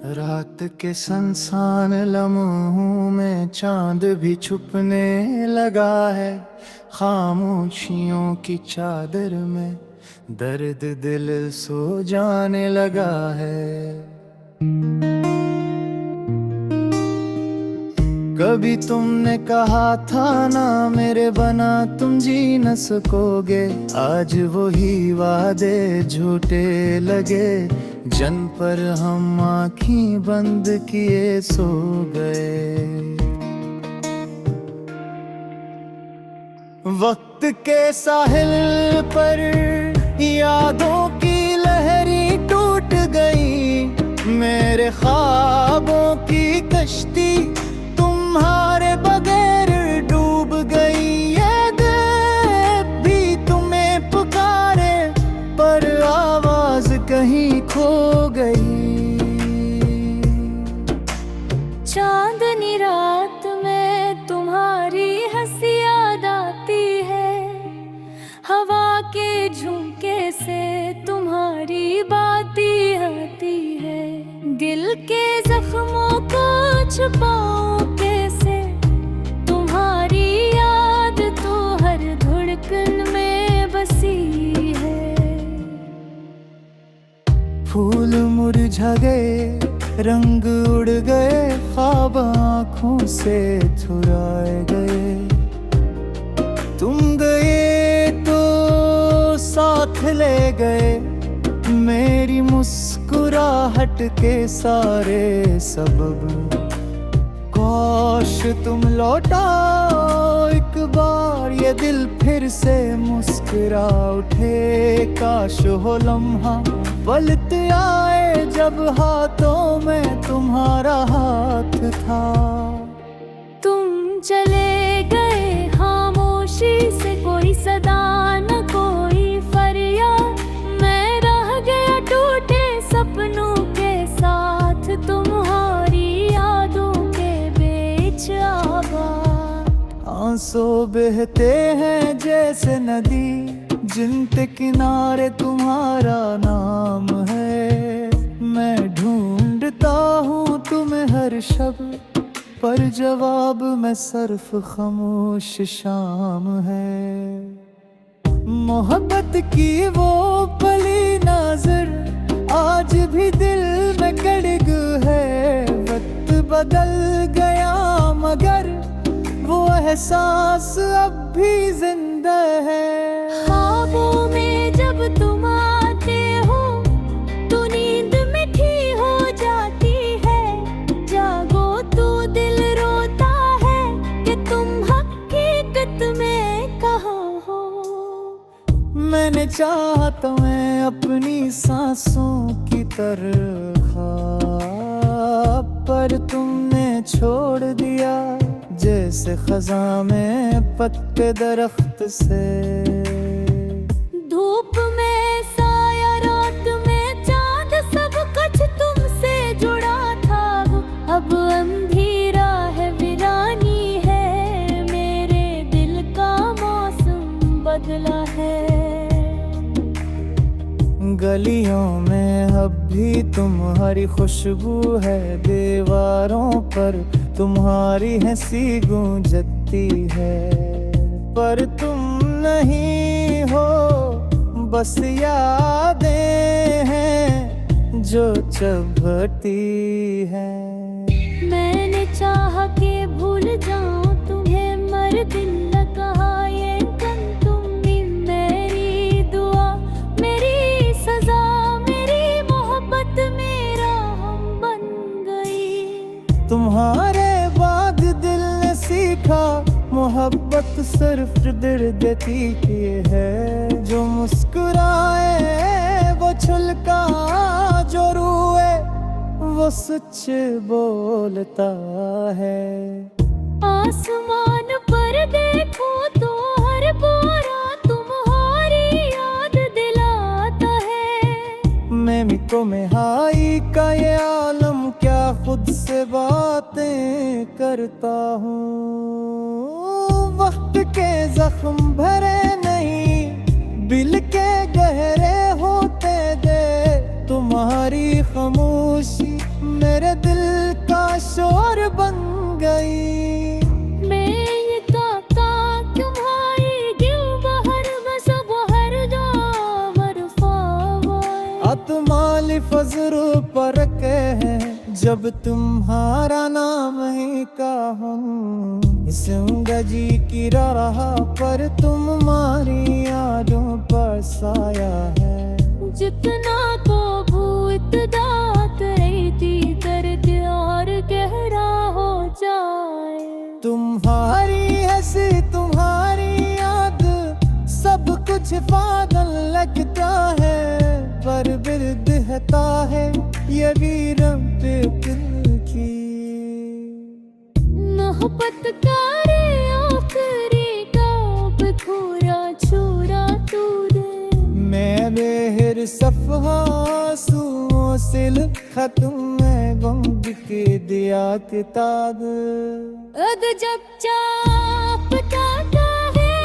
रात के संसान लम्हों में चांद भी छुपने लगा है। खामोशियों की चादर में दर्द दिल सो जाने लगा है। कभी तुमने कहा था ना मेरे बना तुम जी न सकोगे, आज वही वादे झूठे लगे। जन पर हम आँखें बंद किए सो गए। वक्त के साहिल पर यादों की लहरी टूट गई। मेरे ख्वाबों की कश्ती तुम्हारे बगैर डूब गई। ये दिल भी तुम्हें पुकारे पर आवाज कहीं खो गई। चांदनी रात में तुम्हारी हंसी याद आती है। हवा के झुमके से तुम्हारी बातें आती है। दिल के जख्मों को छुपाऊं कैसे, तुम्हारी याद तो हर धड़कन में बसी है। फूल मुरझा गए, रंग उड़ गए, ख्वाब आँखों से चुराए गए। तुम गए तो साथ ले गए मेरी मुस्कुराहट के सारे सबब। काश तुम लौटाओ एक बार, ये दिल फिर से मुस्कुरा उठे। काश हो लम्हा पलट आए जब हाथों में तुम्हारा हाथ था। तुम चले गए खामोशी से, कोई सदा न कोई फरियाद। मैं रह गया टूटे सपनों के साथ, तुम्हारी यादों के बीच आबाद। आंसू बहते हैं जैसे नदी, जिनके किनारे तुम्हारा नाम है। मैं ढूंढता हूँ तुम्हें हर शब, पर जवाब में सिर्फ खामोश शाम है। मोहब्बत की वो पली नजर आज भी दिल में कड़ग है। वक्त बदल गया मगर वो एहसास अब भी जिंदा है। ख्वाबों में जब तुम आते हो तो नींद मीठी हो जाती है। जागो तो दिल रोता है कि तुम हकीकत में कहाँ हो। मैंने चाहा तुम्हें अपनी सांसों की तरह, पर तुमने छोड़ दिया जैसे खज़ां में पत्ते दरख्त से। धूप में साया, रात में चांद, सब कुछ तुमसे जुड़ा था। अब अंधेरा है, वीरानी है, मेरे दिल का मौसम बदला है। गलियों में अब भी तुम्हारी खुशबू है, दीवारों पर तुम्हारी हंसी गूंजती है। पर तुम नहीं हो, बस यादें हैं जो चुभती हैं। मैंने चाहा कि भूल जाऊं तुम्हें, मर दिल न कहा ये कन तुमने। मेरी दुआ, मेरी सजा, मेरी मोहब्बत मेरा हम बन गई। तुम्हारे बाद दिल ने सीखा मोहब्बत सिर्फ दिल देती की है। जो मुस्कुराए वो छलका, जो रोए वो सच बोलता है। आसमान पर देखो तो हर बोरा तुम्हारी याद दिलाता है। मैं तो में हाई का ये आलम क्या खुद से बातें करता हूँ। वक्त के जख्म भरे नहीं, दिल के गहरे होते दे तुम्हारी खामोशी में मेरे दिल का शोर बन गई। मैं ये काका तुम्हारी क्यों बाहर बस बाहर जावर फावाए अतमाली फजरू पर के है जब तुम्हारा नाम ही कहूँ। जिंदगी की राह पर तुम्हारी यादों पर साया है। जितना को भूत दात रहती दर्द और गहरा हो जाए। तुम्हारी हंसी तुम्हारी याद सब कुछ पागल लगता है, पर बिरद हता है ये वीरम पे दिल की। मोहब्बत का रे आखिरी कब खोरा छोरा तूने। मैं बेहर सफ़ा आंसुओं से लिखा तुम्हें गम के दिया किताब। अद जब चापता है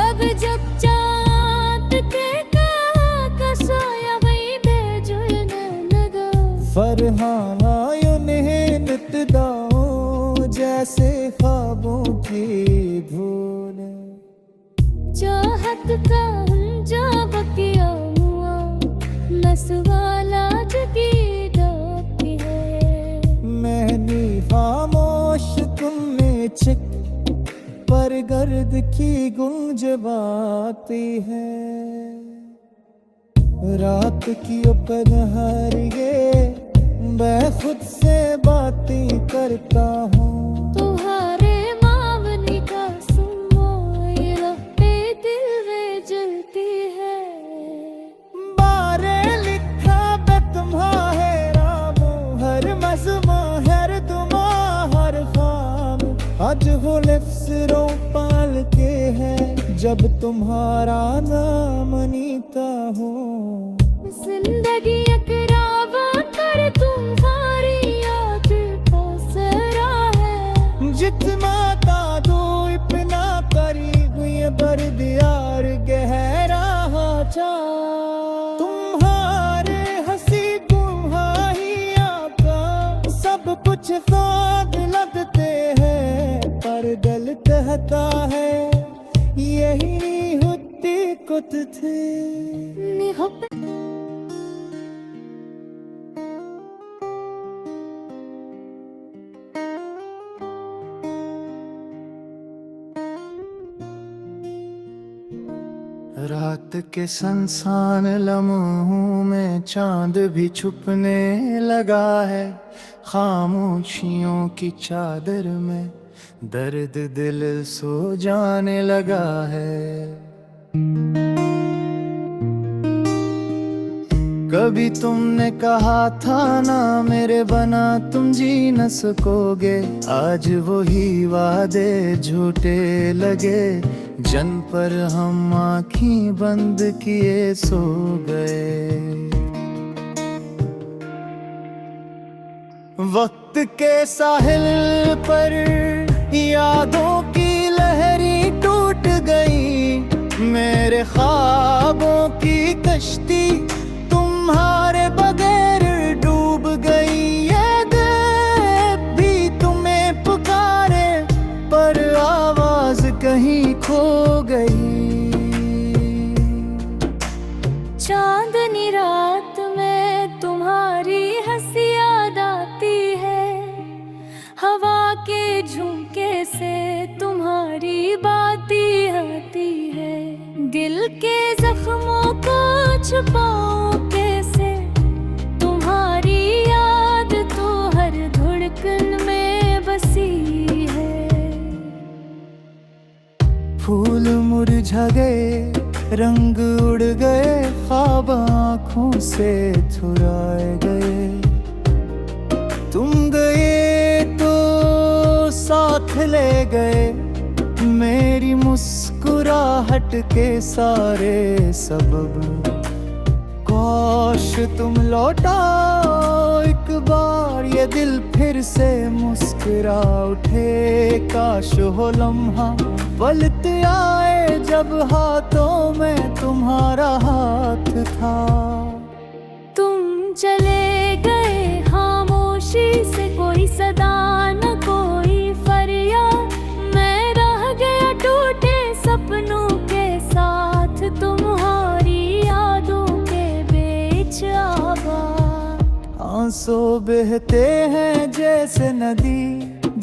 अब जब चाँद के कसोया वही बेजुलने लगा। फरहाना यूं नित्य जैसे ख्वाबों की भूल। चाहत का जब किया हुआ नसवाला जगी दाती है। मैंने खामोश तुमने चिक पर गर्द की गूंज बाती है। रात की पनहरिए मैं खुद से बातें करता हूँ। तुम्हारे मावनी का सुमोइला पे दिल में जलती है। बारे लिखा बे तुम्हारा हर मज़मा हर दुआ हर ख्वाब आज हो लिफ्सरों पाल के है जब तुम्हारा नाम नीता हूँ। जिंदगी अकरावा कर तुम्हारी याद का सरा है। जितना दो इतना करीब ये बर्द यार गहरा हो जा। तुम्हारे हंसी तुम्हारी आका सब कुछ साथ लगते हैं, पर दिल कहता है यही होती कुत थे। रात के संसान लम्हों में चांद भी छुपने लगा है। खामोशियों की चादर में दर्द दिल सो जाने लगा है। कभी तुमने कहा था ना मेरे बना तुम जी न सकोगे, आज वही वादे झूठे लगे। जन पर हम आँखें बंद किए सो गए। वक्त के साहिल पर यादों की लहरी टूट गई। मेरे ख्वाबों की कश्ती तुम्हारे बगैर डूब गई। ये दिल भी तुम्हें पुकारे पर आवाज कहीं खो गई। चांदनी रात में तुम्हारी हंसी याद आती है। हवा के झुमके से तुम्हारी बातें आती है। दिल के जख्मों को छुपाऊं कैसे, तुम्हारी याद तो हर धड़कन में बसी है। फूल मुरझा गए रंग उड़ गए, ख्वाब आँखों से चुराए गए। तुम गए तो साथ ले गए मेरी मुस्कुराहट के सारे सबब। काश तुम लौटाओ एक एक बार ये दिल फिर से मुस्कुरा उठे। काश हो लम्हा पलट आए जब हाथों में तुम्हारा हाथ था। तुम चले गए खामोशी से, कोई सदा न कोई फरियाद। मैं रह गया टूटे सपनों के साथ, तुम्हारी यादों के बीच आबाद। आंसू बहते हैं जैसे नदी,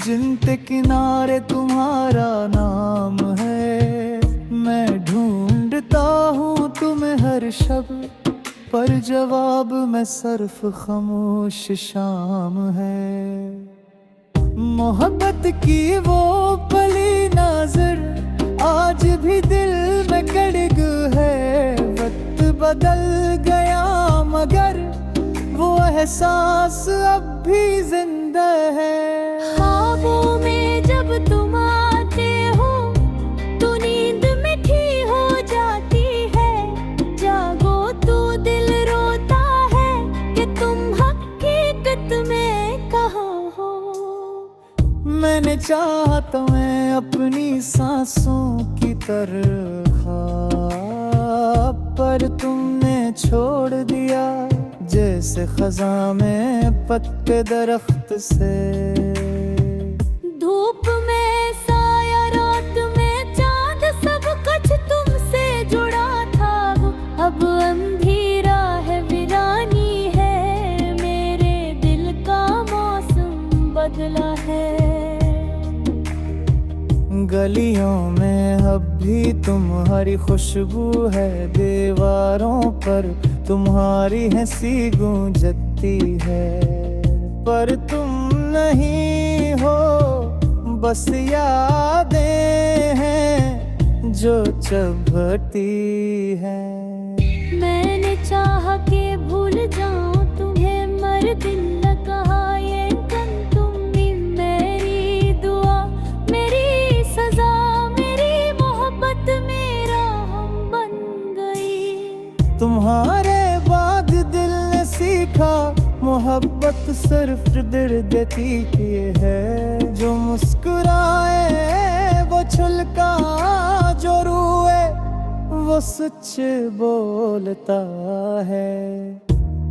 जिनके किनारे तुम्हारा नाम है। मैं ढूंढता हूँ तुम्हें हर शब्द, पर जवाब में सिर्फ खामोश शाम है। मोहब्बत की वो पली नजर आज भी दिल में कड़क है। वक्त बदल गया मगर वो एहसास अब भी जिंदा है। ख्वाबों में जब तुम आते हो तो नींद मीठी हो जाती है। जागो तो दिल रोता है कि तुम हकीकत में कहाँ हो। मैंने चाहा तुम्हें अपनी सांसों की तरह, पर तुमने छोड़ दिया जैसे खज़ां में पत्ते दरख्त से। धूप में साया, रात में चांद, सब कुछ तुमसे जुड़ा था। अब अंधेरा है, वीरानी है, मेरे दिल का मौसम बदला है। गलियों में अब भी तुम्हारी खुशबू है, दीवारों पर तुम्हारी हंसी गूंजती है। पर तुम नहीं हो, बस यादें हैं जो चुभती हैं। मैंने चाहा कि भूल जाऊं तुम्हें, मर दिल न कहा ये कन तुमने। मेरी दुआ, मेरी सजा, मेरी मोहब्बत मेरा हम बन गई। तुम्हारे बाद दिल ने सीखा मोहब्बत सिर्फ दर्द देती की है। जो मुस्कुराए वो छुलका, जो रोए वो सच बोलता है।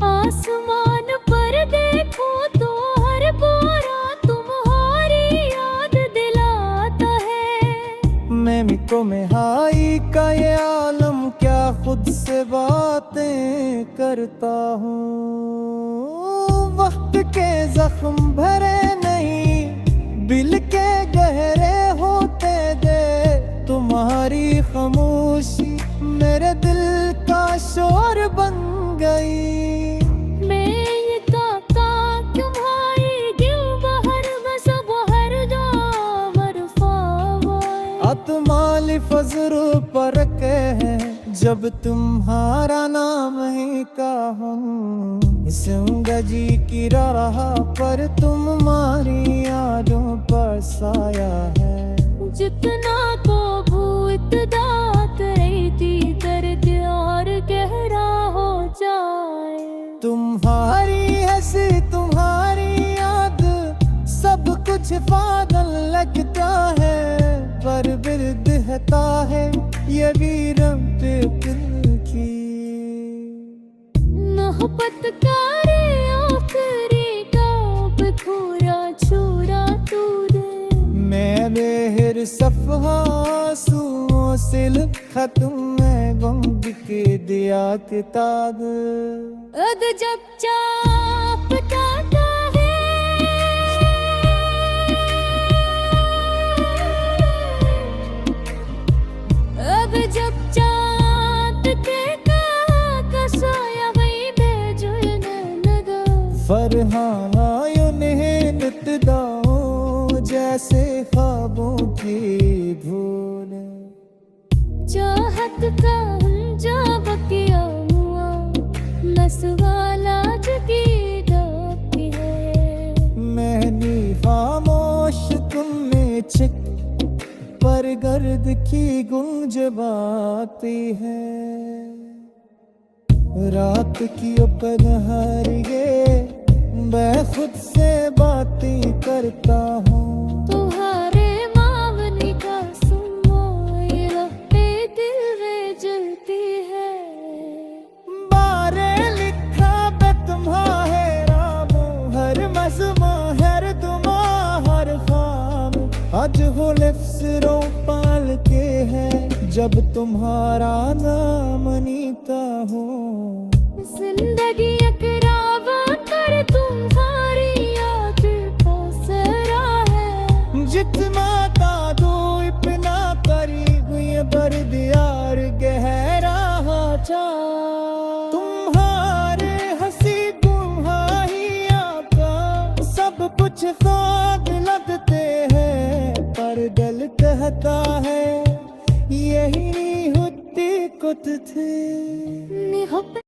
आसमान पर देखो तो हर बोरा तुम्हारी याद दिलाता है। मैं में हाई का ये आलम, क्या खुद से बातें करता हूँ। वक्त के जख्म भरे नहीं, दिल के गहरे होते दे। तुम्हारी खामोशी मेरे दिल का शोर बन गई। मैं ये काका तुम्हारी दिल बहर सब हर जा मरफावाए। अतमाली फजर पर के हैं जब तुम्हारा नाम ही कहूँ। इस गजी की राह पर तुम्हारी यादों पर साया है। जितना को भूत दात रहती, दर्द और गहरा हो जाए। तुम्हारी हंसी, तुम्हारी याद, सब कुछ पागल लगता है। पर बिरद हता है ये वीरम दिल की। मोहब्बत का रे आखिरी कब थोड़ा छुरा तू दे। मैं बेहर सफ़हा आंसुओं से लिखा तुम्हें गम के दिया किताब। अद जब चाप जाता है, अब जब चाँद के का साया वही बेजुल्म लगा। फरहाना यूं नितदाओं जैसे ख्वाबों की भूल। चाहत का जब किया हुआ नसवाला की डाकी है। मैंने खामोश तुमने चिक पर गर्द की गूंज बाती है। रात की पनहरिए मैं खुद से बातें करता हूँ। तुम्हारे मावनी का सुनो ये रफ्ते दिल में जलती है। बारे लिखा बे तुम्हारे रामो हर मज़मा हर दुआ हर ख्वाब आज हो लिफ्सरों पाल के है जब तुम्हारा नाम नीता हो। जिंदगी अकरावा कर तुम्हारी याद का सरा है। जितना दादो इतना करीब ये बर्द यार गहरा चा तुम्हारे हंसी तुम्हारिया का सब कुछ साथ लगते हैं पर दिल कहता है यही होती कुछ थे। निहप